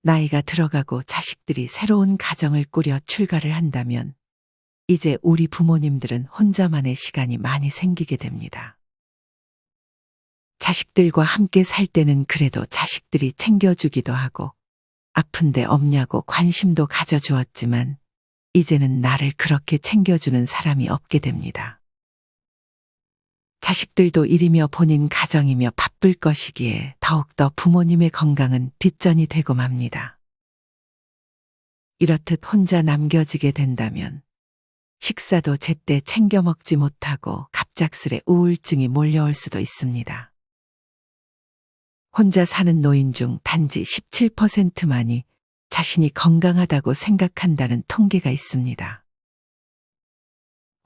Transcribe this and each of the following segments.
나이가 들어가고 자식들이 새로운 가정을 꾸려 출가를 한다면 이제 우리 부모님들은 혼자만의 시간이 많이 생기게 됩니다. 자식들과 함께 살 때는 그래도 자식들이 챙겨주기도 하고 아픈데 없냐고 관심도 가져주었지만 이제는 나를 그렇게 챙겨주는 사람이 없게 됩니다. 자식들도 일이며 본인 가정이며 바쁠 것이기에 더욱더 부모님의 건강은 뒷전이 되고 맙니다. 이렇듯 혼자 남겨지게 된다면 식사도 제때 챙겨 먹지 못하고 갑작스레 우울증이 몰려올 수도 있습니다. 혼자 사는 노인 중 단지 17%만이 자신이 건강하다고 생각한다는 통계가 있습니다.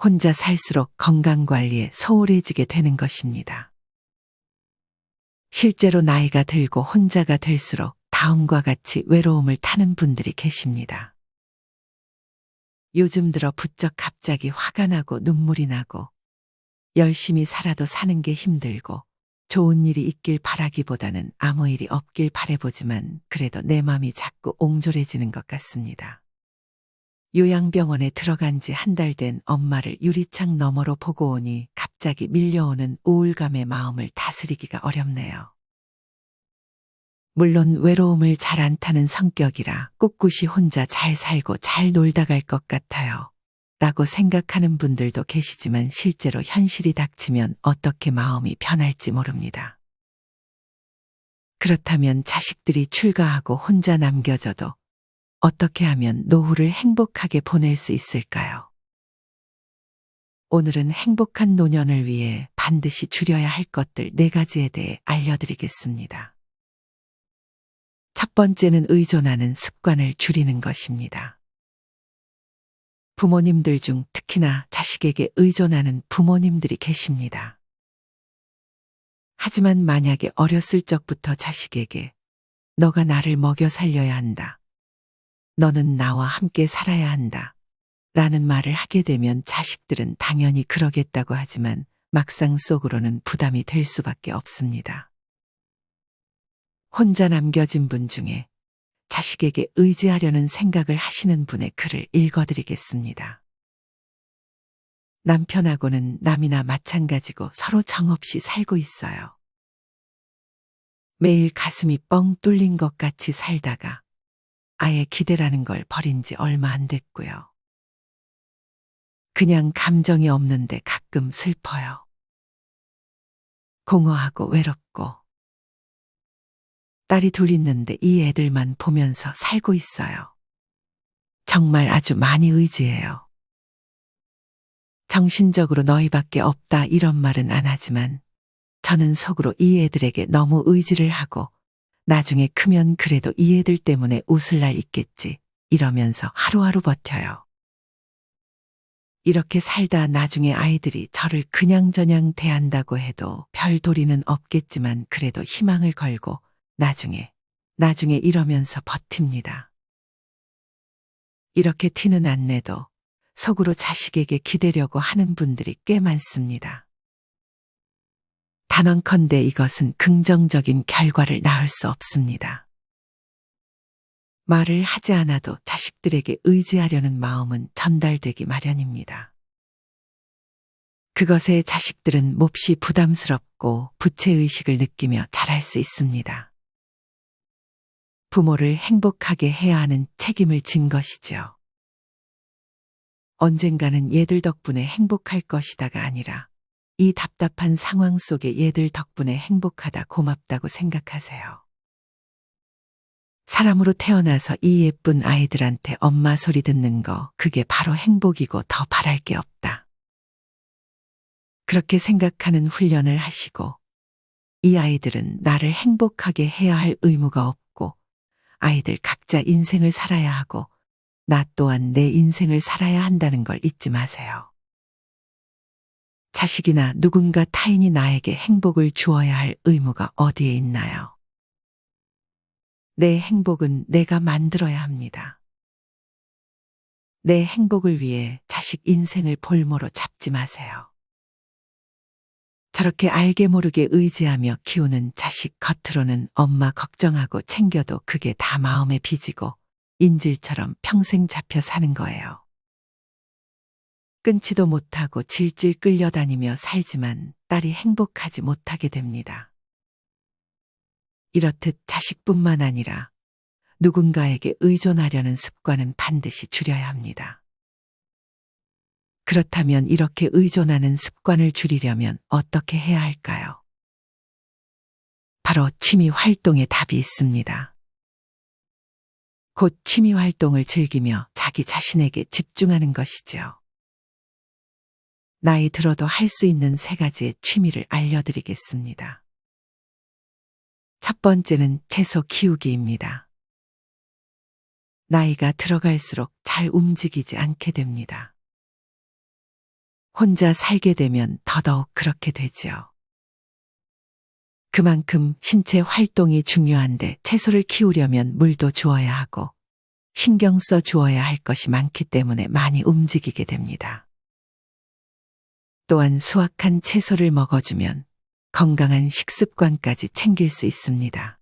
혼자 살수록 건강관리에 소홀해지게 되는 것입니다. 실제로 나이가 들고 혼자가 될수록 다음과 같이 외로움을 타는 분들이 계십니다. 요즘 들어 부쩍 갑자기 화가 나고 눈물이 나고 열심히 살아도 사는 게 힘들고 좋은 일이 있길 바라기보다는 아무 일이 없길 바라보지만 그래도 내 맘이 자꾸 옹졸해지는 것 같습니다. 요양병원에 들어간 지 한 달 된 엄마를 유리창 너머로 보고 오니 갑자기 밀려오는 우울감의 마음을 다스리기가 어렵네요. 물론 외로움을 잘 안 타는 성격이라 꿋꿋이 혼자 잘 살고 잘 놀다 갈 것 같아요. 라고 생각하는 분들도 계시지만 실제로 현실이 닥치면 어떻게 마음이 편할지 모릅니다. 그렇다면 자식들이 출가하고 혼자 남겨져도 어떻게 하면 노후를 행복하게 보낼 수 있을까요? 오늘은 행복한 노년을 위해 반드시 줄여야 할 것들 4가지에 대해 알려드리겠습니다. 첫 번째는 의존하는 습관을 줄이는 것입니다. 부모님들 중 특히나 자식에게 의존하는 부모님들이 계십니다. 하지만 만약에 어렸을 적부터 자식에게 너가 나를 먹여 살려야 한다. 너는 나와 함께 살아야 한다. 라는 말을 하게 되면 자식들은 당연히 그러겠다고 하지만 막상 속으로는 부담이 될 수밖에 없습니다. 혼자 남겨진 분 중에 자식에게 의지하려는 생각을 하시는 분의 글을 읽어드리겠습니다. 남편하고는 남이나 마찬가지고 서로 정없이 살고 있어요. 매일 가슴이 뻥 뚫린 것 같이 살다가 아예 기대라는 걸 버린 지 얼마 안 됐고요. 그냥 감정이 없는데 가끔 슬퍼요. 공허하고 외롭고 딸이 둘 있는데 이 애들만 보면서 살고 있어요. 정말 아주 많이 의지해요. 정신적으로 너희밖에 없다 이런 말은 안 하지만 저는 속으로 이 애들에게 너무 의지를 하고 나중에 크면 그래도 이 애들 때문에 웃을 날 있겠지 이러면서 하루하루 버텨요. 이렇게 살다 나중에 아이들이 저를 그냥저냥 대한다고 해도 별 도리는 없겠지만 그래도 희망을 걸고 나중에 이러면서 버팁니다. 이렇게 티는 안 내도 속으로 자식에게 기대려고 하는 분들이 꽤 많습니다. 단언컨대 이것은 긍정적인 결과를 낳을 수 없습니다. 말을 하지 않아도 자식들에게 의지하려는 마음은 전달되기 마련입니다. 그것에 자식들은 몹시 부담스럽고 부채의식을 느끼며 자랄 수 있습니다. 부모를 행복하게 해야 하는 책임을 진 것이죠. 언젠가는 얘들 덕분에 행복할 것이다가 아니라 이 답답한 상황 속에 얘들 덕분에 행복하다 고맙다고 생각하세요. 사람으로 태어나서 이 예쁜 아이들한테 엄마 소리 듣는 거 그게 바로 행복이고 더 바랄 게 없다. 그렇게 생각하는 훈련을 하시고 이 아이들은 나를 행복하게 해야 할 의무가 없고 아이들 각자 인생을 살아야 하고 나 또한 내 인생을 살아야 한다는 걸 잊지 마세요. 자식이나 누군가 타인이 나에게 행복을 주어야 할 의무가 어디에 있나요? 내 행복은 내가 만들어야 합니다. 내 행복을 위해 자식 인생을 볼모로 잡지 마세요. 저렇게 알게 모르게 의지하며 키우는 자식 겉으로는 엄마 걱정하고 챙겨도 그게 다 마음에 빚이고 인질처럼 평생 잡혀 사는 거예요. 끊지도 못하고 질질 끌려다니며 살지만 딸이 행복하지 못하게 됩니다. 이렇듯 자식뿐만 아니라 누군가에게 의존하려는 습관은 반드시 줄여야 합니다. 그렇다면 이렇게 의존하는 습관을 줄이려면 어떻게 해야 할까요? 바로 취미 활동에 답이 있습니다. 곧 취미 활동을 즐기며 자기 자신에게 집중하는 것이죠. 나이 들어도 할 수 있는 3가지의 취미를 알려드리겠습니다. 첫 번째는 채소 키우기입니다. 나이가 들어갈수록 잘 움직이지 않게 됩니다. 혼자 살게 되면 더더욱 그렇게 되지요. 그만큼 신체 활동이 중요한데 채소를 키우려면 물도 주어야 하고 신경 써 주어야 할 것이 많기 때문에 많이 움직이게 됩니다. 또한 수확한 채소를 먹어주면 건강한 식습관까지 챙길 수 있습니다.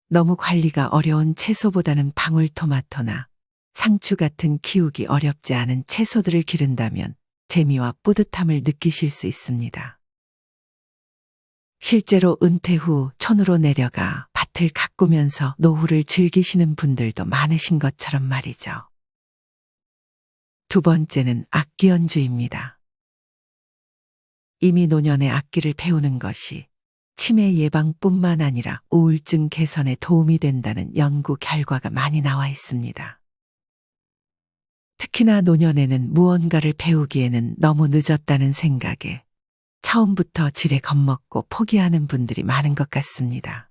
너무 관리가 어려운 채소보다는 방울토마토나 상추 같은 키우기 어렵지 않은 채소들을 기른다면 재미와 뿌듯함을 느끼실 수 있습니다. 실제로 은퇴 후 촌으로 내려가 밭을 가꾸면서 노후를 즐기시는 분들도 많으신 것처럼 말이죠. 두 번째는 악기 연주입니다. 이미 노년에 악기를 배우는 것이 치매 예방뿐만 아니라 우울증 개선에 도움이 된다는 연구 결과가 많이 나와 있습니다. 특히나 노년에는 무언가를 배우기에는 너무 늦었다는 생각에 처음부터 지레 겁먹고 포기하는 분들이 많은 것 같습니다.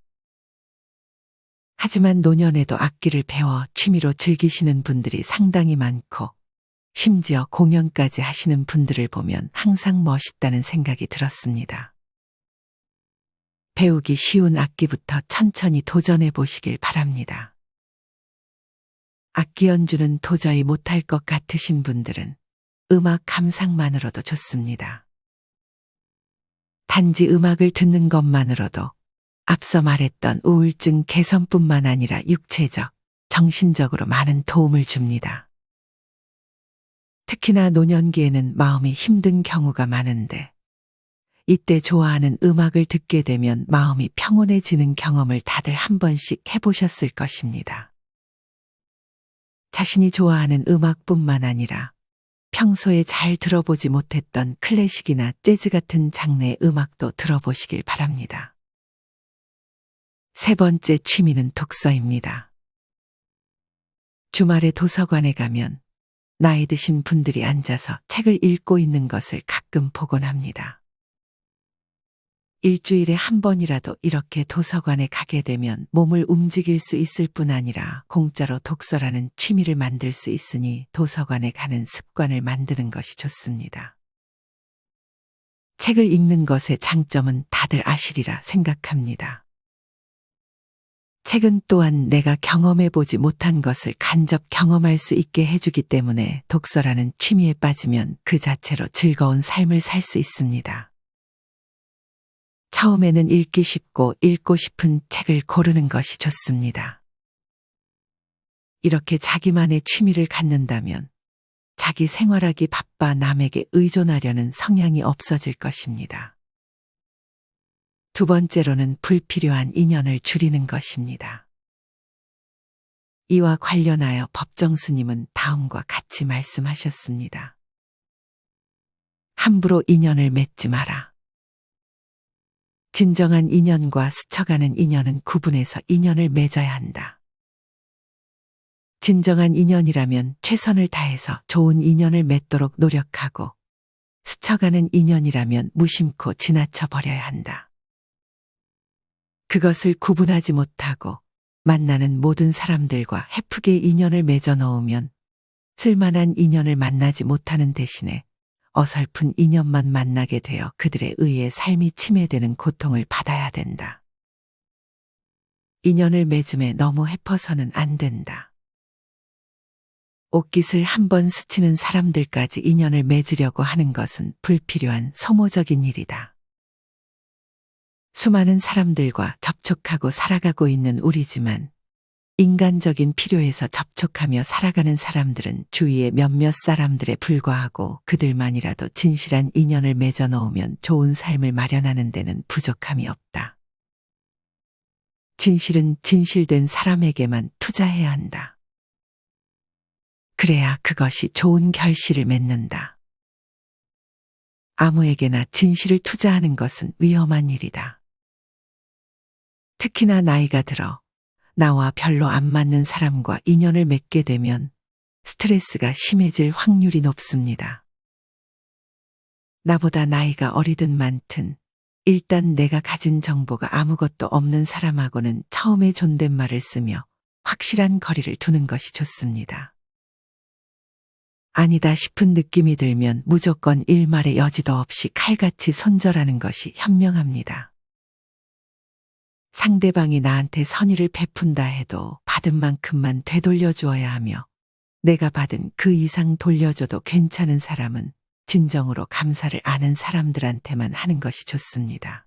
하지만 노년에도 악기를 배워 취미로 즐기시는 분들이 상당히 많고 심지어 공연까지 하시는 분들을 보면 항상 멋있다는 생각이 들었습니다. 배우기 쉬운 악기부터 천천히 도전해 보시길 바랍니다. 악기 연주는 도저히 못할 것 같으신 분들은 음악 감상만으로도 좋습니다. 단지 음악을 듣는 것만으로도 앞서 말했던 우울증 개선뿐만 아니라 육체적, 정신적으로 많은 도움을 줍니다. 특히나 노년기에는 마음이 힘든 경우가 많은데 이때 좋아하는 음악을 듣게 되면 마음이 평온해지는 경험을 다들 한 번씩 해보셨을 것입니다. 자신이 좋아하는 음악뿐만 아니라 평소에 잘 들어보지 못했던 클래식이나 재즈 같은 장르의 음악도 들어보시길 바랍니다. 세 번째 취미는 독서입니다. 주말에 도서관에 가면 나이 드신 분들이 앉아서 책을 읽고 있는 것을 가끔 보곤 합니다. 일주일에 한 번이라도 이렇게 도서관에 가게 되면 몸을 움직일 수 있을 뿐 아니라 공짜로 독서라는 취미를 만들 수 있으니 도서관에 가는 습관을 만드는 것이 좋습니다. 책을 읽는 것의 장점은 다들 아시리라 생각합니다. 책은 또한 내가 경험해보지 못한 것을 간접 경험할 수 있게 해주기 때문에 독서라는 취미에 빠지면 그 자체로 즐거운 삶을 살 수 있습니다. 처음에는 읽기 쉽고 읽고 싶은 책을 고르는 것이 좋습니다. 이렇게 자기만의 취미를 갖는다면 자기 생활하기 바빠 남에게 의존하려는 성향이 없어질 것입니다. 두 번째로는 불필요한 인연을 줄이는 것입니다. 이와 관련하여 법정 스님은 다음과 같이 말씀하셨습니다. 함부로 인연을 맺지 마라. 진정한 인연과 스쳐가는 인연은 구분해서 인연을 맺어야 한다. 진정한 인연이라면 최선을 다해서 좋은 인연을 맺도록 노력하고 스쳐가는 인연이라면 무심코 지나쳐 버려야 한다. 그것을 구분하지 못하고 만나는 모든 사람들과 헤프게 인연을 맺어 놓으면 쓸만한 인연을 만나지 못하는 대신에 어설픈 인연만 만나게 되어 그들에 의해 삶이 침해되는 고통을 받아야 된다. 인연을 맺음에 너무 헤퍼서는 안 된다. 옷깃을 한번 스치는 사람들까지 인연을 맺으려고 하는 것은 불필요한 소모적인 일이다. 수많은 사람들과 접촉하고 살아가고 있는 우리지만 인간적인 필요에서 접촉하며 살아가는 사람들은 주위의 몇몇 사람들에 불과하고 그들만이라도 진실한 인연을 맺어 놓으면 좋은 삶을 마련하는 데는 부족함이 없다. 진실은 진실된 사람에게만 투자해야 한다. 그래야 그것이 좋은 결실을 맺는다. 아무에게나 진실을 투자하는 것은 위험한 일이다. 특히나 나이가 들어 나와 별로 안 맞는 사람과 인연을 맺게 되면 스트레스가 심해질 확률이 높습니다. 나보다 나이가 어리든 많든 일단 내가 가진 정보가 아무것도 없는 사람하고는 처음에 존댓말을 쓰며 확실한 거리를 두는 것이 좋습니다. 아니다 싶은 느낌이 들면 무조건 일말의 여지도 없이 칼같이 손절하는 것이 현명합니다. 상대방이 나한테 선의를 베푼다 해도 받은 만큼만 되돌려 주어야 하며 내가 받은 그 이상 돌려줘도 괜찮은 사람은 진정으로 감사를 아는 사람들한테만 하는 것이 좋습니다.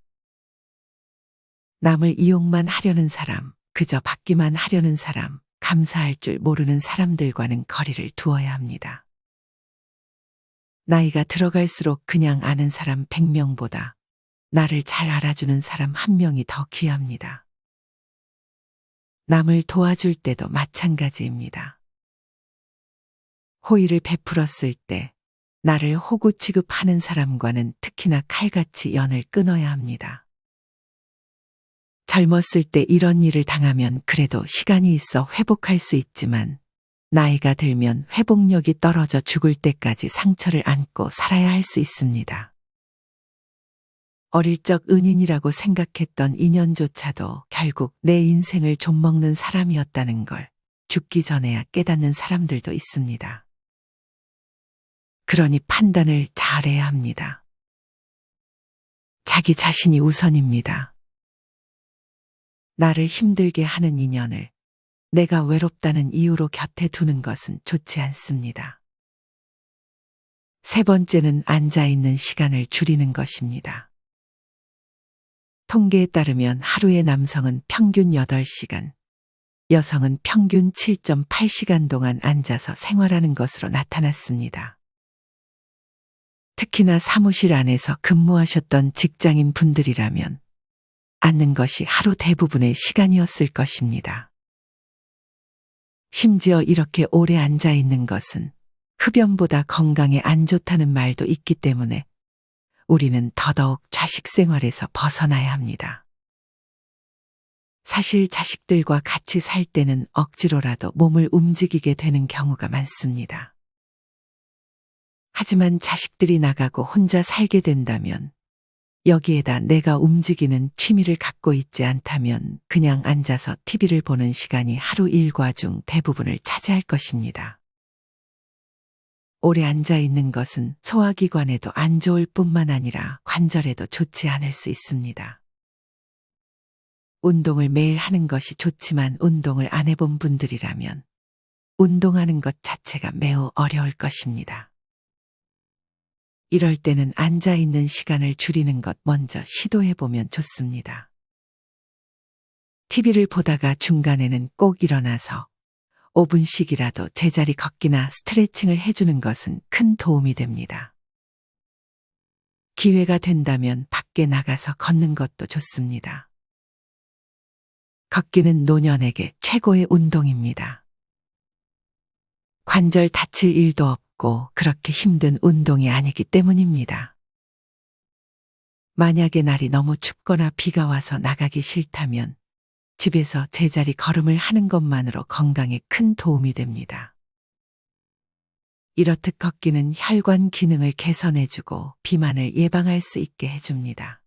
남을 이용만 하려는 사람, 그저 받기만 하려는 사람, 감사할 줄 모르는 사람들과는 거리를 두어야 합니다. 나이가 들어갈수록 그냥 아는 사람 100명보다 나를 잘 알아주는 사람 1명이 더 귀합니다. 남을 도와줄 때도 마찬가지입니다. 호의를 베풀었을 때 나를 호구 취급하는 사람과는 특히나 칼같이 연을 끊어야 합니다. 젊었을 때 이런 일을 당하면 그래도 시간이 있어 회복할 수 있지만 나이가 들면 회복력이 떨어져 죽을 때까지 상처를 안고 살아야 할 수 있습니다. 어릴 적 은인이라고 생각했던 인연조차도 결국 내 인생을 좀먹는 사람이었다는 걸 죽기 전에야 깨닫는 사람들도 있습니다. 그러니 판단을 잘해야 합니다. 자기 자신이 우선입니다. 나를 힘들게 하는 인연을 내가 외롭다는 이유로 곁에 두는 것은 좋지 않습니다. 세 번째는 앉아있는 시간을 줄이는 것입니다. 통계에 따르면 하루에 남성은 평균 8시간, 여성은 평균 7.8시간 동안 앉아서 생활하는 것으로 나타났습니다. 특히나 사무실 안에서 근무하셨던 직장인 분들이라면 앉는 것이 하루 대부분의 시간이었을 것입니다. 심지어 이렇게 오래 앉아 있는 것은 흡연보다 건강에 안 좋다는 말도 있기 때문에 우리는 더더욱 자식 생활에서 벗어나야 합니다. 사실 자식들과 같이 살 때는 억지로라도 몸을 움직이게 되는 경우가 많습니다. 하지만 자식들이 나가고 혼자 살게 된다면 여기에다 내가 움직이는 취미를 갖고 있지 않다면 그냥 앉아서 TV를 보는 시간이 하루 일과 중 대부분을 차지할 것입니다. 오래 앉아 있는 것은 소화기관에도 안 좋을 뿐만 아니라 관절에도 좋지 않을 수 있습니다. 운동을 매일 하는 것이 좋지만 운동을 안 해본 분들이라면 운동하는 것 자체가 매우 어려울 것입니다. 이럴 때는 앉아 있는 시간을 줄이는 것 먼저 시도해 보면 좋습니다. TV를 보다가 중간에는 꼭 일어나서 5분씩이라도 제자리 걷기나 스트레칭을 해주는 것은 큰 도움이 됩니다. 기회가 된다면 밖에 나가서 걷는 것도 좋습니다. 걷기는 노년에게 최고의 운동입니다. 관절 다칠 일도 없고 그렇게 힘든 운동이 아니기 때문입니다. 만약에 날이 너무 춥거나 비가 와서 나가기 싫다면 집에서 제자리 걸음을 하는 것만으로 건강에 큰 도움이 됩니다. 이렇듯 걷기는 혈관 기능을 개선해주고 비만을 예방할 수 있게 해줍니다.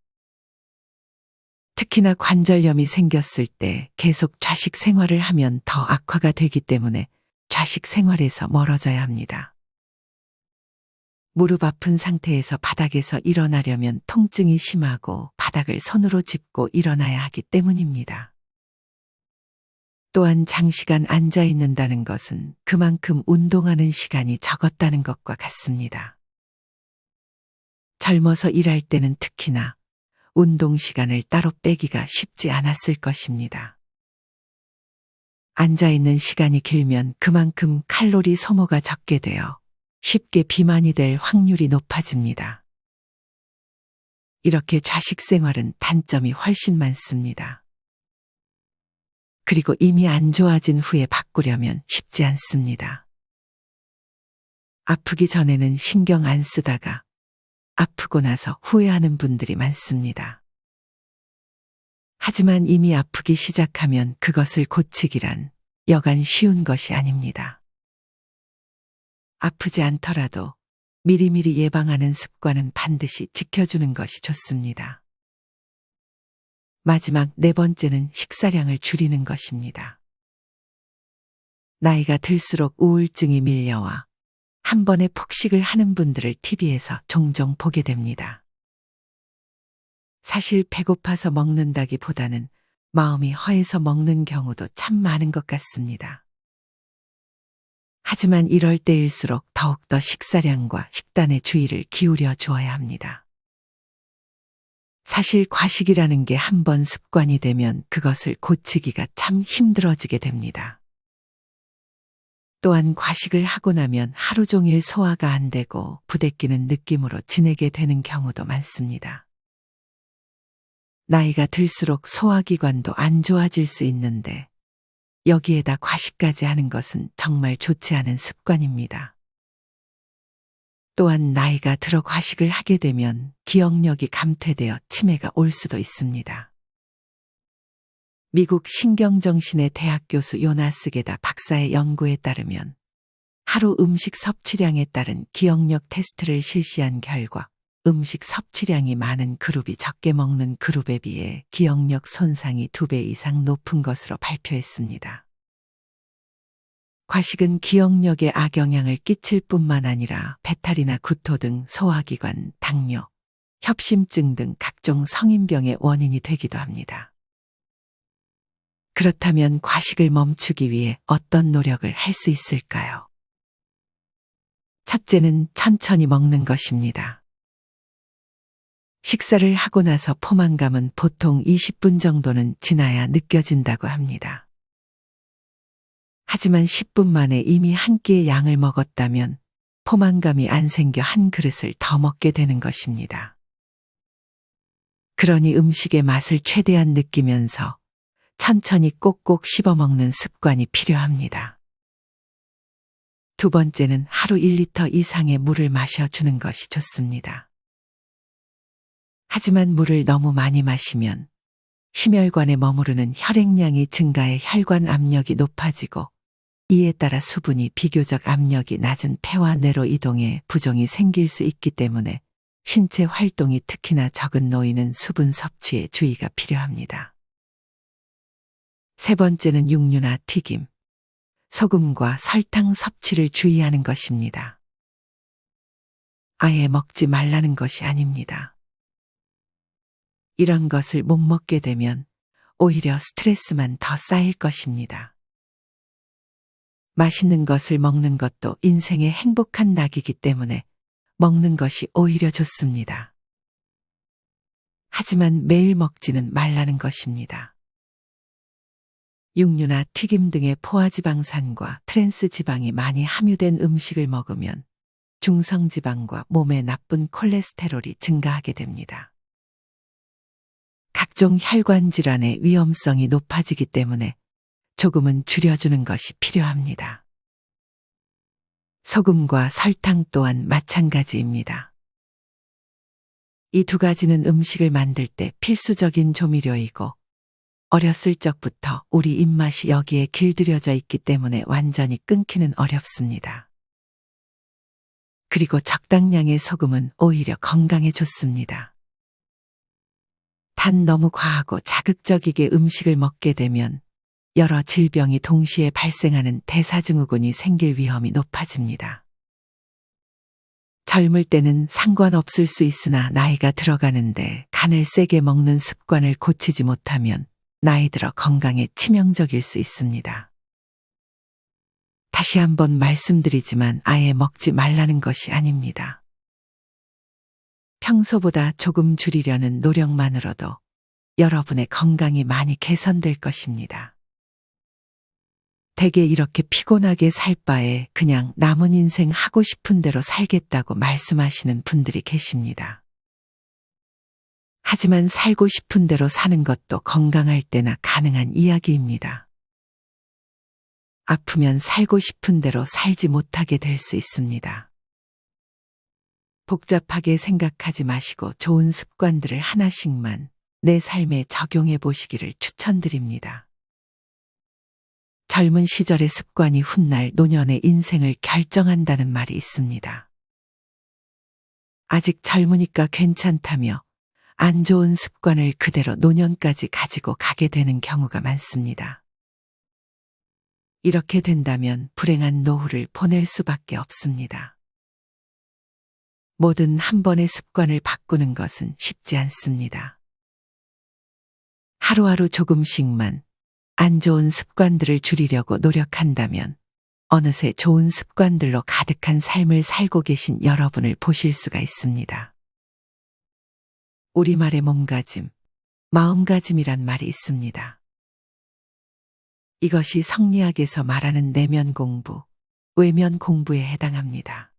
특히나 관절염이 생겼을 때 계속 좌식 생활을 하면 더 악화가 되기 때문에 좌식 생활에서 멀어져야 합니다. 무릎 아픈 상태에서 바닥에서 일어나려면 통증이 심하고 바닥을 손으로 짚고 일어나야 하기 때문입니다. 또한 장시간 앉아 있는다는 것은 그만큼 운동하는 시간이 적었다는 것과 같습니다. 젊어서 일할 때는 특히나 운동 시간을 따로 빼기가 쉽지 않았을 것입니다. 앉아 있는 시간이 길면 그만큼 칼로리 소모가 적게 되어 쉽게 비만이 될 확률이 높아집니다. 이렇게 좌식 생활은 단점이 훨씬 많습니다. 그리고 이미 안 좋아진 후에 바꾸려면 쉽지 않습니다. 아프기 전에는 신경 안 쓰다가 아프고 나서 후회하는 분들이 많습니다. 하지만 이미 아프기 시작하면 그것을 고치기란 여간 쉬운 것이 아닙니다. 아프지 않더라도 미리미리 예방하는 습관은 반드시 지켜주는 것이 좋습니다. 마지막 네 번째는 식사량을 줄이는 것입니다. 나이가 들수록 우울증이 밀려와 한 번에 폭식을 하는 분들을 TV에서 종종 보게 됩니다. 사실 배고파서 먹는다기보다는 마음이 허해서 먹는 경우도 참 많은 것 같습니다. 하지만 이럴 때일수록 더욱더 식사량과 식단에 주의를 기울여 주어야 합니다. 사실 과식이라는 게 한 번 습관이 되면 그것을 고치기가 참 힘들어지게 됩니다. 또한 과식을 하고 나면 하루 종일 소화가 안 되고 부대끼는 느낌으로 지내게 되는 경우도 많습니다. 나이가 들수록 소화기관도 안 좋아질 수 있는데 여기에다 과식까지 하는 것은 정말 좋지 않은 습관입니다. 또한 나이가 들어 과식을 하게 되면 기억력이 감퇴되어 치매가 올 수도 있습니다. 미국 신경정신의 대학 교수 요나스 게다 박사의 연구에 따르면 하루 음식 섭취량에 따른 기억력 테스트를 실시한 결과 음식 섭취량이 많은 그룹이 적게 먹는 그룹에 비해 기억력 손상이 2배 이상 높은 것으로 발표했습니다. 과식은 기억력에 악영향을 끼칠 뿐만 아니라 배탈이나 구토 등 소화기관, 당뇨, 협심증 등 각종 성인병의 원인이 되기도 합니다. 그렇다면 과식을 멈추기 위해 어떤 노력을 할 수 있을까요? 첫째는 천천히 먹는 것입니다. 식사를 하고 나서 포만감은 보통 20분 정도는 지나야 느껴진다고 합니다. 하지만 10분 만에 이미 한 끼의 양을 먹었다면 포만감이 안 생겨 한 그릇을 더 먹게 되는 것입니다. 그러니 음식의 맛을 최대한 느끼면서 천천히 꼭꼭 씹어 먹는 습관이 필요합니다. 두 번째는 하루 1리터 이상의 물을 마셔주는 것이 좋습니다. 하지만 물을 너무 많이 마시면 심혈관에 머무르는 혈액량이 증가해 혈관 압력이 높아지고 이에 따라 수분이 비교적 압력이 낮은 폐와 뇌로 이동해 부종이 생길 수 있기 때문에 신체 활동이 특히나 적은 노인은 수분 섭취에 주의가 필요합니다. 세 번째는 육류나 튀김, 소금과 설탕 섭취를 주의하는 것입니다. 아예 먹지 말라는 것이 아닙니다. 이런 것을 못 먹게 되면 오히려 스트레스만 더 쌓일 것입니다. 맛있는 것을 먹는 것도 인생의 행복한 낙이기 때문에 먹는 것이 오히려 좋습니다. 하지만 매일 먹지는 말라는 것입니다. 육류나 튀김 등의 포화지방산과 트랜스지방이 많이 함유된 음식을 먹으면 중성지방과 몸에 나쁜 콜레스테롤이 증가하게 됩니다. 각종 혈관 질환의 위험성이 높아지기 때문에 조금은 줄여주는 것이 필요합니다. 소금과 설탕 또한 마찬가지입니다. 이 두 가지는 음식을 만들 때 필수적인 조미료이고 어렸을 적부터 우리 입맛이 여기에 길들여져 있기 때문에 완전히 끊기는 어렵습니다. 그리고 적당량의 소금은 오히려 건강에 좋습니다. 단 너무 과하고 자극적이게 음식을 먹게 되면 여러 질병이 동시에 발생하는 대사증후군이 생길 위험이 높아집니다. 젊을 때는 상관없을 수 있으나 나이가 들어가는데 간을 세게 먹는 습관을 고치지 못하면 나이 들어 건강에 치명적일 수 있습니다. 다시 한번 말씀드리지만 아예 먹지 말라는 것이 아닙니다. 평소보다 조금 줄이려는 노력만으로도 여러분의 건강이 많이 개선될 것입니다. 대개 이렇게 피곤하게 살 바에 그냥 남은 인생 하고 싶은 대로 살겠다고 말씀하시는 분들이 계십니다. 하지만 살고 싶은 대로 사는 것도 건강할 때나 가능한 이야기입니다. 아프면 살고 싶은 대로 살지 못하게 될 수 있습니다. 복잡하게 생각하지 마시고 좋은 습관들을 하나씩만 내 삶에 적용해 보시기를 추천드립니다. 젊은 시절의 습관이 훗날 노년의 인생을 결정한다는 말이 있습니다. 아직 젊으니까 괜찮다며 안 좋은 습관을 그대로 노년까지 가지고 가게 되는 경우가 많습니다. 이렇게 된다면 불행한 노후를 보낼 수밖에 없습니다. 뭐든 한 번의 습관을 바꾸는 것은 쉽지 않습니다. 하루하루 조금씩만 안 좋은 습관들을 줄이려고 노력한다면 어느새 좋은 습관들로 가득한 삶을 살고 계신 여러분을 보실 수가 있습니다. 우리말의 몸가짐, 마음가짐이란 말이 있습니다. 이것이 성리학에서 말하는 내면 공부, 외면 공부에 해당합니다.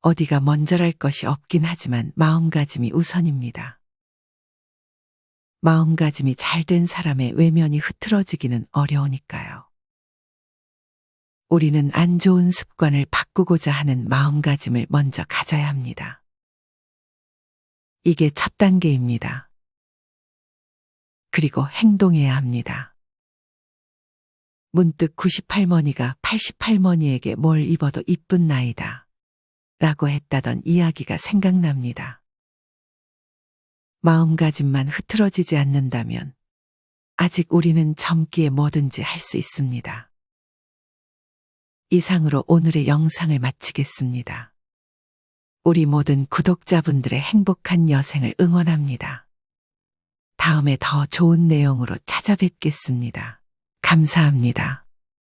어디가 먼저랄 것이 없긴 하지만 마음가짐이 우선입니다. 마음가짐이 잘 된 사람의 외면이 흐트러지기는 어려우니까요. 우리는 안 좋은 습관을 바꾸고자 하는 마음가짐을 먼저 가져야 합니다. 이게 첫 단계입니다. 그리고 행동해야 합니다. 문득 90할머니가 80할머니에게 뭘 입어도 이쁜 나이다 라고 했다던 이야기가 생각납니다. 마음가짐만 흐트러지지 않는다면 아직 우리는 젊기에 뭐든지 할 수 있습니다. 이상으로 오늘의 영상을 마치겠습니다. 우리 모든 구독자분들의 행복한 여생을 응원합니다. 다음에 더 좋은 내용으로 찾아뵙겠습니다. 감사합니다.